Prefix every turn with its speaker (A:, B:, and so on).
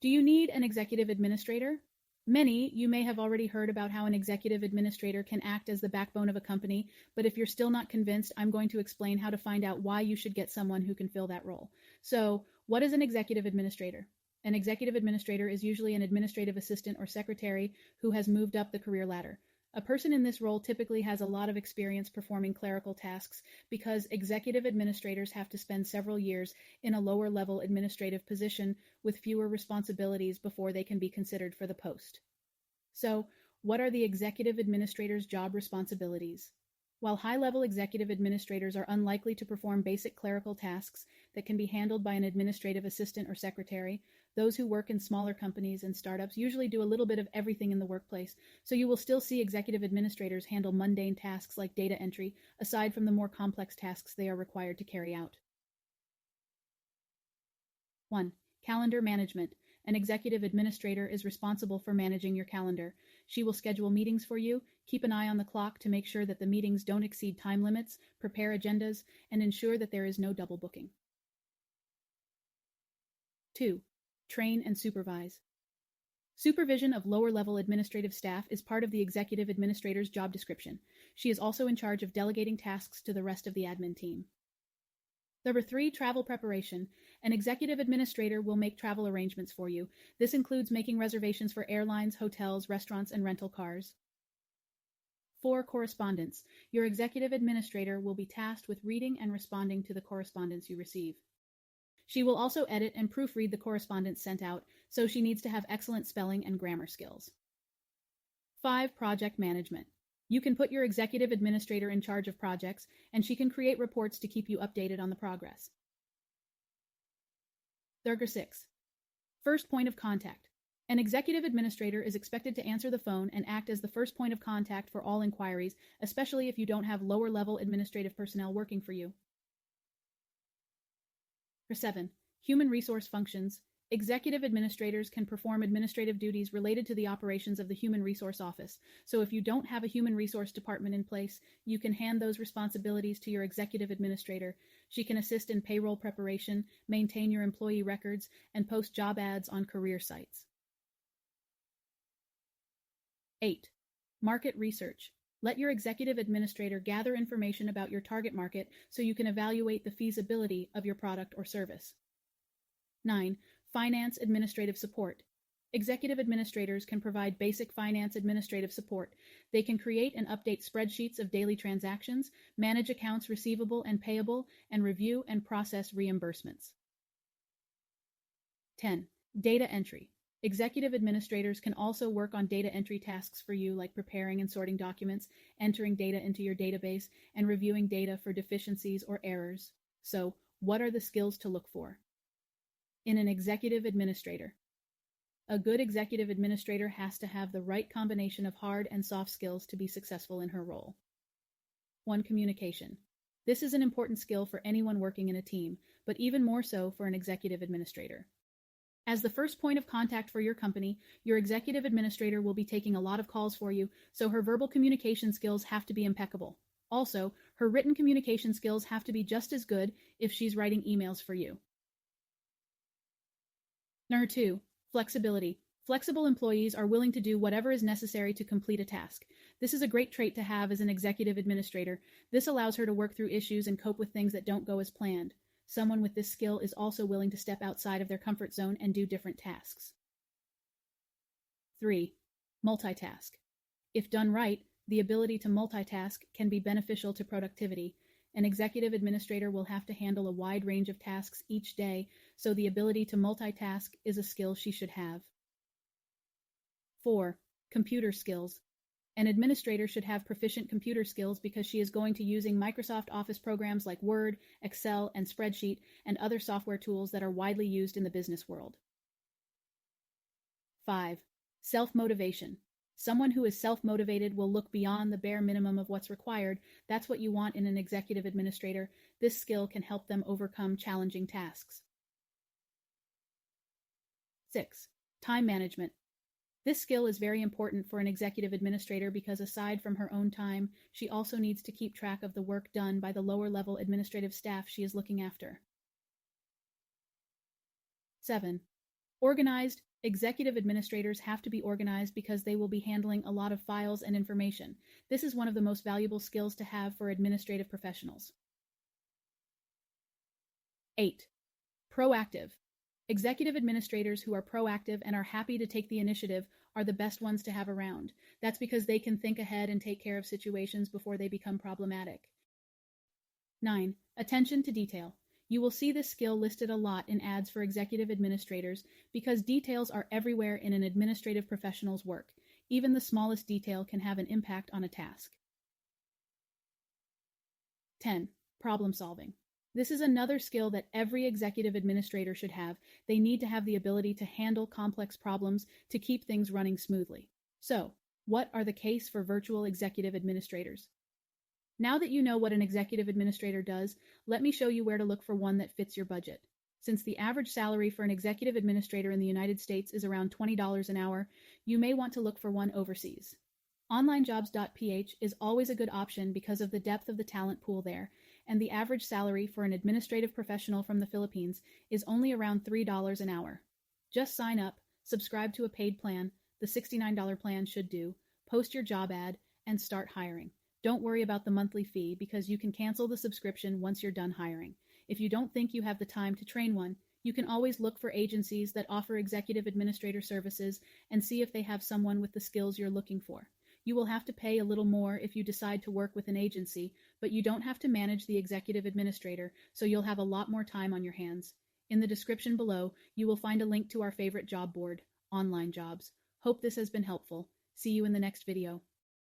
A: Do you need an executive administrator? Many, you may have already heard about how an executive administrator can act as the backbone of a company, but if you're still not convinced, I'm going to explain how to find out why you should get someone who can fill that role. So, what is an executive administrator? An executive administrator is usually an administrative assistant or secretary who has moved up the career ladder. A person in this role typically has a lot of experience performing clerical tasks because executive administrators have to spend several years in a lower level administrative position with fewer responsibilities before they can be considered for the post. So, what are the executive administrator's job responsibilities? While high-level executive administrators are unlikely to perform basic clerical tasks that can be handled by an administrative assistant or secretary, those who work in smaller companies and startups usually do a little bit of everything in the workplace, so you will still see executive administrators handle mundane tasks like data entry, aside from the more complex tasks they are required to carry out. 1. Calendar management. An executive administrator is responsible for managing your calendar. She will schedule meetings for you, keep an eye on the clock to make sure that the meetings don't exceed time limits, prepare agendas, and ensure that there is no double booking. 2. Train and supervise. Supervision of lower-level administrative staff is part of the executive administrator's job description. She is also in charge of delegating tasks to the rest of the admin team. Number 3, travel preparation. An executive administrator will make travel arrangements for you. This includes making reservations for airlines, hotels, restaurants, and rental cars. 4. Correspondence. Your executive administrator will be tasked with reading and responding to the correspondence you receive. She will also edit and proofread the correspondence sent out, so she needs to have excellent spelling and grammar skills. 5. Project management. You can put your executive administrator in charge of projects, and she can create reports to keep you updated on the progress. Number 6. First point of contact. An executive administrator is expected to answer the phone and act as the first point of contact for all inquiries, especially if you don't have lower-level administrative personnel working for you. Number 7. Human resource functions. Executive administrators can perform administrative duties related to the operations of the Human Resource Office, so if you don't have a Human Resource Department in place, you can hand those responsibilities to your executive administrator. She can assist in payroll preparation, maintain your employee records, and post job ads on career sites. 8. Market research. Let your executive administrator gather information about your target market so you can evaluate the feasibility of your product or service. 9. Finance administrative support. Executive administrators can provide basic finance administrative support. They can create and update spreadsheets of daily transactions, manage accounts receivable and payable, and review and process reimbursements. 10. Data entry. Executive administrators can also work on data entry tasks for you, like preparing and sorting documents, entering data into your database, and reviewing data for deficiencies or errors. So, what are the skills to look for in an executive administrator? A good executive administrator has to have the right combination of hard and soft skills to be successful in her role. 1. Communication. This is an important skill for anyone working in a team, but even more so for an executive administrator. As the first point of contact for your company, your executive administrator will be taking a lot of calls for you, so her verbal communication skills have to be impeccable. Also, her written communication skills have to be just as good if she's writing emails for you. Number 2. Flexibility. Flexible employees are willing to do whatever is necessary to complete a task. This is a great trait to have as an executive administrator. This allows her to work through issues and cope with things that don't go as planned. Someone with this skill is also willing to step outside of their comfort zone and do different tasks. 3. Multitask. If done right, the ability to multitask can be beneficial to productivity. An executive administrator will have to handle a wide range of tasks each day, so the ability to multitask is a skill she should have. 4. Computer skills. An administrator should have proficient computer skills because she is going to using Microsoft Office programs like Word, Excel, and Spreadsheet, and other software tools that are widely used in the business world. 5. Self-motivation. Someone who is self-motivated will look beyond the bare minimum of what's required. That's what you want in an executive administrator. This skill can help them overcome challenging tasks. 6. Time management. This skill is very important for an executive administrator because aside from her own time, she also needs to keep track of the work done by the lower-level administrative staff she is looking after. 7. Organized Executive administrators have to be organized because they will be handling a lot of files and information. This is one of the most valuable skills to have for administrative professionals. 8. Proactive. Executive administrators who are proactive and are happy to take the initiative are the best ones to have around. That's because they can think ahead and take care of situations before they become problematic. 9. Attention to detail. You will see this skill listed a lot in ads for executive administrators because details are everywhere in an administrative professional's work. Even the smallest detail can have an impact on a task. 10. Problem solving. This is another skill that every executive administrator should have. They need to have the ability to handle complex problems to keep things running smoothly. So, what are the case for virtual executive administrators? Now that you know what an executive administrator does, let me show you where to look for one that fits your budget. Since the average salary for an executive administrator in the United States is around $20 an hour, you may want to look for one overseas. OnlineJobs.ph is always a good option because of the depth of the talent pool there, and the average salary for an administrative professional from the Philippines is only around $3 an hour. Just sign up, subscribe to a paid plan, the $69 plan should do, post your job ad, and start hiring. Don't worry about the monthly fee because you can cancel the subscription once you're done hiring. If you don't think you have the time to train one, you can always look for agencies that offer executive administrator services and see if they have someone with the skills you're looking for. You will have to pay a little more if you decide to work with an agency, but you don't have to manage the executive administrator, so you'll have a lot more time on your hands. In the description below, you will find a link to our favorite job board, Online Jobs. Hope this has been helpful. See you in the next video.